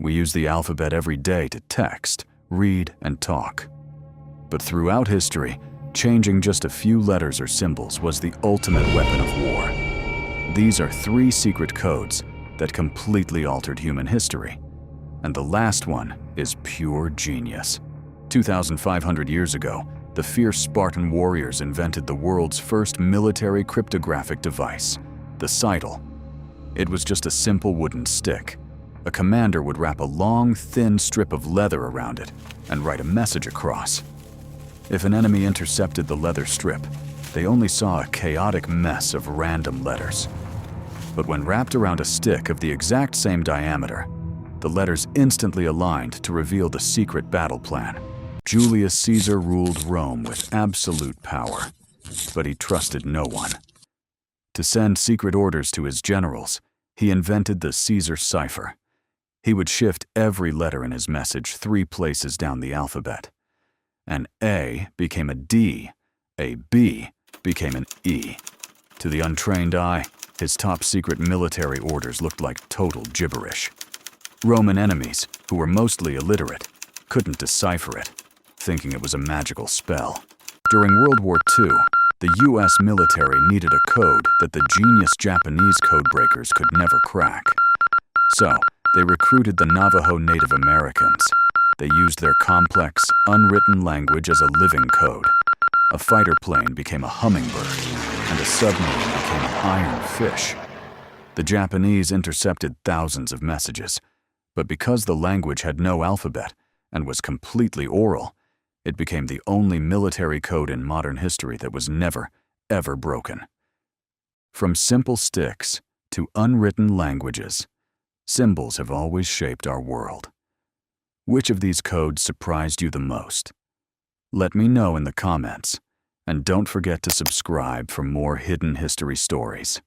We use the alphabet every day to text, read, and talk. But throughout history, changing just a few letters or symbols was the ultimate weapon of war. These are 3 secret codes that completely altered human history. And the last one is pure genius. 2,500 years ago, the fierce Spartan warriors invented the world's first military cryptographic device, the Scytale. It was just a simple wooden stick. A commander would wrap a long, thin strip of leather around it and write a message across. If an enemy intercepted the leather strip, they only saw a chaotic mess of random letters. But when wrapped around a stick of the exact same diameter, the letters instantly aligned to reveal the secret battle plan. Julius Caesar ruled Rome with absolute power, but he trusted no one. To send secret orders to his generals, he invented the Caesar Cipher. He would shift every letter in his message 3 places down the alphabet. An A became a D, a B became an E. To the untrained eye, his top-secret military orders looked like total gibberish. Roman enemies, who were mostly illiterate, couldn't decipher it, thinking it was a magical spell. During World War II, the US military needed a code that the genius Japanese codebreakers could never crack. So, they recruited the Navajo Native Americans. They used their complex, unwritten language as a living code. A fighter plane became a hummingbird, and a submarine became an iron fish. The Japanese intercepted thousands of messages, but because the language had no alphabet and was completely oral, it became the only military code in modern history that was never, ever broken. From simple sticks to unwritten languages, symbols have always shaped our world. Which of these codes surprised you the most? Let me know in the comments, and don't forget to subscribe for more hidden history stories.